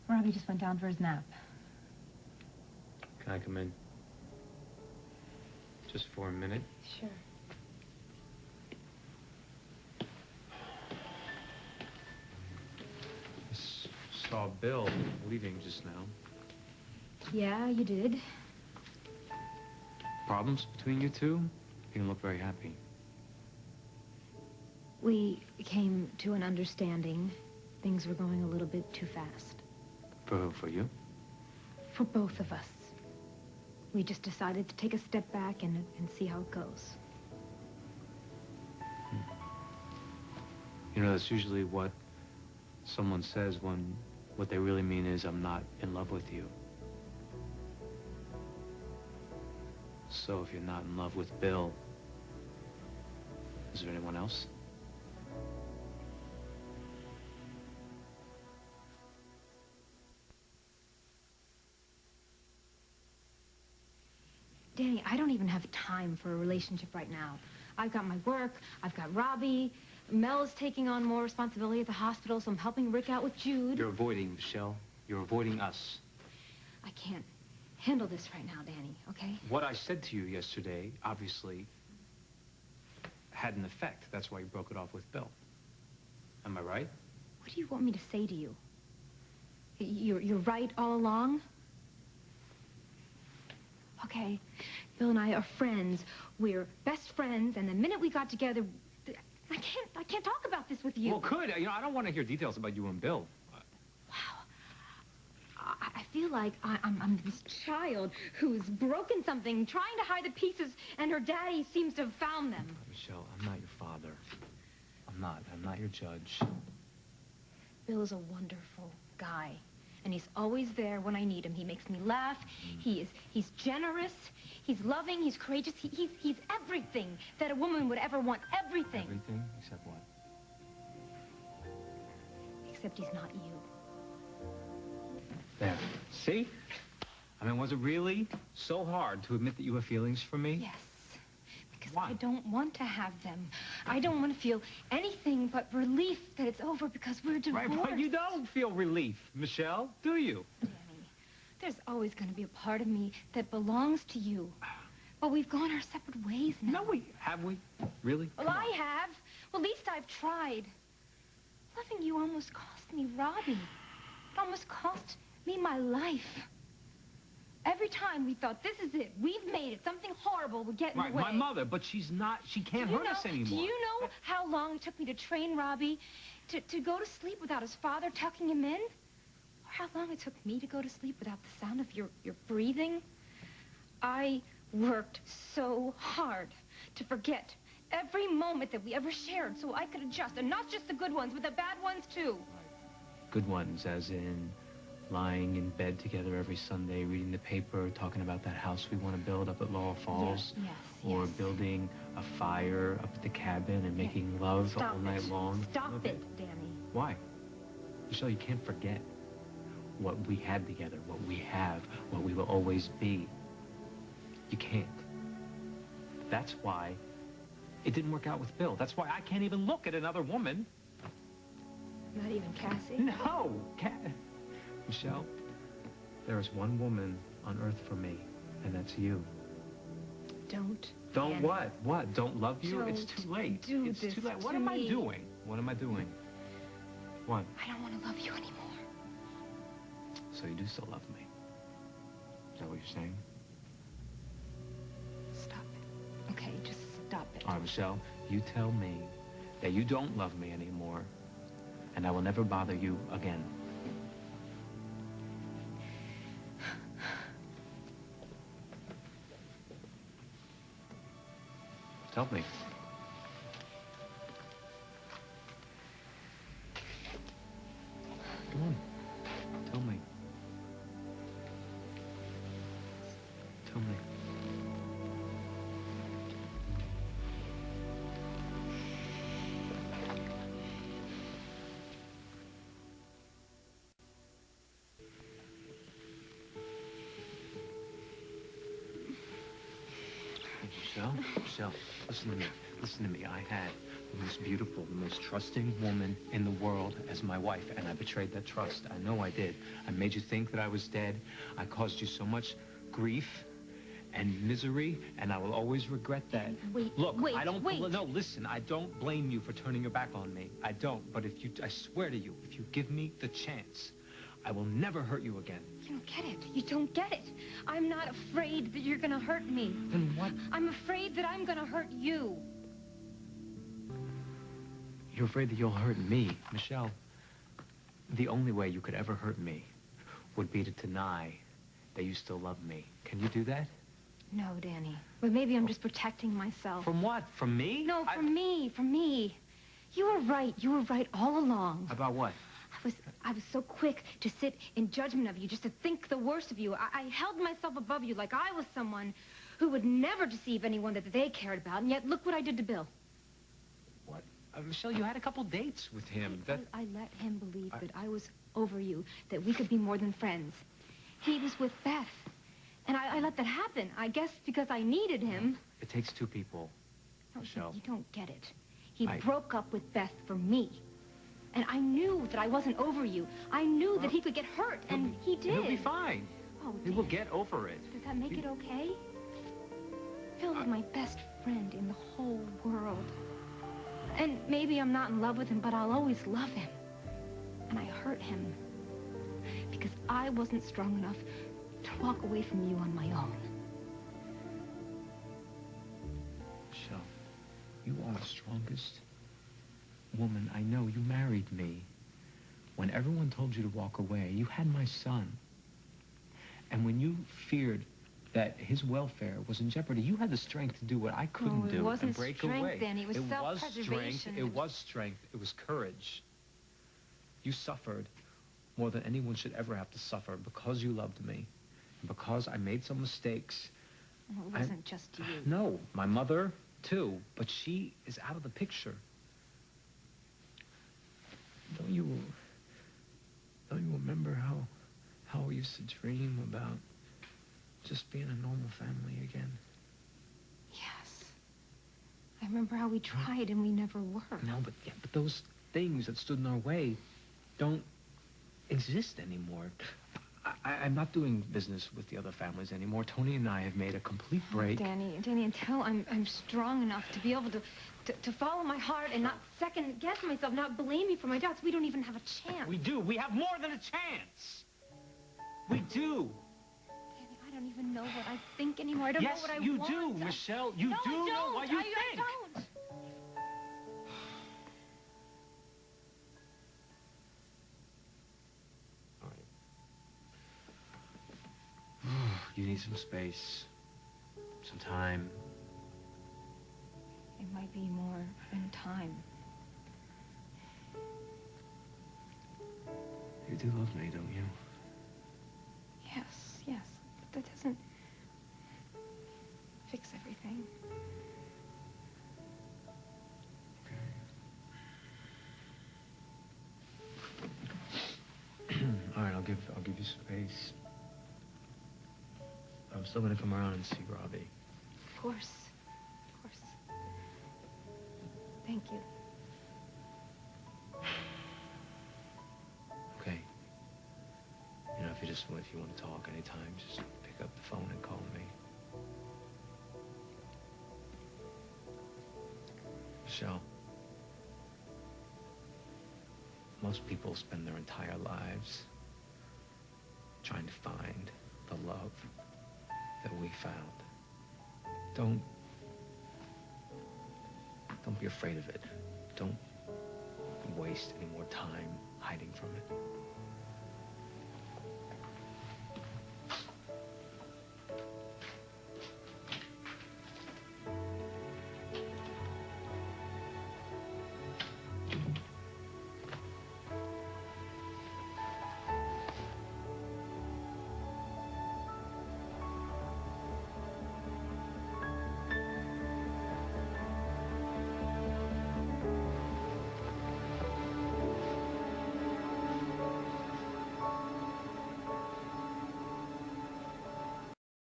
Robbie just went down for his nap. Can I come in? Just for a minute? Sure. I saw Bill leaving just now. Yeah, you did. Problems between you two? You don't look very happy. We came to an understanding. Things were going a little bit too fast. For who? For you? For both of us. We just decided to take a step back and see how it goes. You know, that's usually what someone says when what they really mean is, I'm not in love with you. So if you're not in love with Bill, is there anyone else? Danny, I don't even have time for a relationship right now. I've got my work, I've got Robbie, Mel is taking on more responsibility at the hospital, so I'm helping Rick out with Jude. You're avoiding, Michelle. You're avoiding us. I can't handle this right now, Danny, okay? What I said to you yesterday, obviously, had an effect. That's why you broke it off with Bill. Am I right? What do you want me to say to you? You're right all along? Okay, Bill and I are friends. We're best friends, and the minute we got together, I can't talk about this with you. Well, good. You know, I don't want to hear details about you and Bill. Wow. I feel like I'm this child who's broken something, trying to hide the pieces, and her daddy seems to have found them. Michelle, I'm not your father. I'm not your judge. Bill is a wonderful guy, and he's always there when I need him. He makes me laugh. He's generous. He's loving. He's courageous. He's everything that a woman would ever want. Everything. Everything except what? Except he's not you. There. See? I mean, was it really so hard to admit that you have feelings for me? Yes. Because Why? I don't want to have them. I don't want to feel anything but relief that it's over because we're divorced. Right, but you don't feel relief, Michelle, do you? Danny, there's always going to be a part of me that belongs to you. But we've gone our separate ways now. No, have we? Really? Well, I have. Well, at least I've tried. Loving you almost cost me Robbie. It almost cost me my life. Every time we thought, this is it, we've made it, something horrible would get in the way. My mother, but she's not, she can't hurt us anymore. Do you know how long it took me to train Robbie to go to sleep without his father tucking him in? Or how long it took me to go to sleep without the sound of your breathing? I worked so hard to forget every moment that we ever shared so I could adjust, and not just the good ones, but the bad ones too. Good ones, as in lying in bed together every Sunday, reading the paper, talking about that house we want to build up at Laurel Falls. Yes. Or building a fire up at the cabin and making love all night long. Stop it, Danny. Why? Michelle, you can't forget what we had together, what we have, what we will always be. You can't. That's why it didn't work out with Bill. That's why I can't even look at another woman. Not even Cassie? No! Michelle, there is one woman on earth for me, and that's you. Don't. Don't Danny. what? What? Don't love you? It's too late. It's too late. What am I doing? What am I doing? What? I don't want to love you anymore. So you do still love me? Is that what you're saying? Stop it. Okay, just stop it. All right, Michelle, you tell me that you don't love me anymore, and I will never bother you again. Tell me. Come on. Tell me. Tell me. Michelle, listen to me. Listen to me. I had the most beautiful, the most trusting woman in the world as my wife, and I betrayed that trust. I know I did. I made you think that I was dead. I caused you so much grief and misery, and I will always regret that. Look, wait. No, listen, I don't blame you for turning your back on me. I don't, but I swear to you, if you give me the chance, I will never hurt you again. You don't get it. You don't get it. I'm not afraid that you're gonna hurt me. Then what? I'm afraid that I'm gonna hurt you. You're afraid that you'll hurt me. Michelle, the only way you could ever hurt me would be to deny that you still love me. Can you do that? No, Danny. But maybe I'm just protecting myself. From what? From me? No, from me. You were right. You were right all along. About what? I was so quick to sit in judgment of you, just to think the worst of you. I held myself above you like I was someone who would never deceive anyone that they cared about, and yet look what I did to Bill. What? Michelle, you had a couple dates with him. I let him believe that I was over you, that we could be more than friends. He was with Beth, and I let that happen, I guess because I needed him. It takes two people, No, Michelle. You don't get it. He broke up with Beth for me. And I knew that I wasn't over you. I knew that he could get hurt, and he did. He'll be fine. Oh, he will get over it. Does that make it okay? Phil is my best friend in the whole world. And maybe I'm not in love with him, but I'll always love him. And I hurt him because I wasn't strong enough to walk away from you on my own. Michelle, you are the strongest woman I know. You married me. When everyone told you to walk away, you had my son. And when you feared that his welfare was in jeopardy, you had the strength to do what I couldn't do and break away. It wasn't strength, Danny. It was self-preservation. It was strength. It was courage. You suffered more than anyone should ever have to suffer because you loved me. And because I made some mistakes. Well, it wasn't just you. No, my mother, too. But she is out of the picture. Don't you remember how we used to dream about just being a normal family again? Yes. I remember how we tried and we never were. No, but those things that stood in our way don't exist anymore. I'm not doing business with the other families anymore. Tony and I have made a complete break. Danny, until I'm strong enough to be able to follow my heart and not second-guess myself, not blame me for my doubts, we don't even have a chance. We do. We have more than a chance. We do. Danny, I don't even know what I think anymore. I don't know what I want. Yes, you do, Michelle. You do know what you think. I don't. You need some space, some time. It might be more than time. You do love me, don't you? Yes, but that doesn't fix everything. Okay. All right, I'll give you space. I'm still gonna come around and see Robbie. Of course. Thank you. Okay. You know, if you want to talk anytime, just pick up the phone and call me. Michelle, most people spend their entire lives trying to find the love that we found. Don't be afraid of it. Don't waste any more time hiding from it.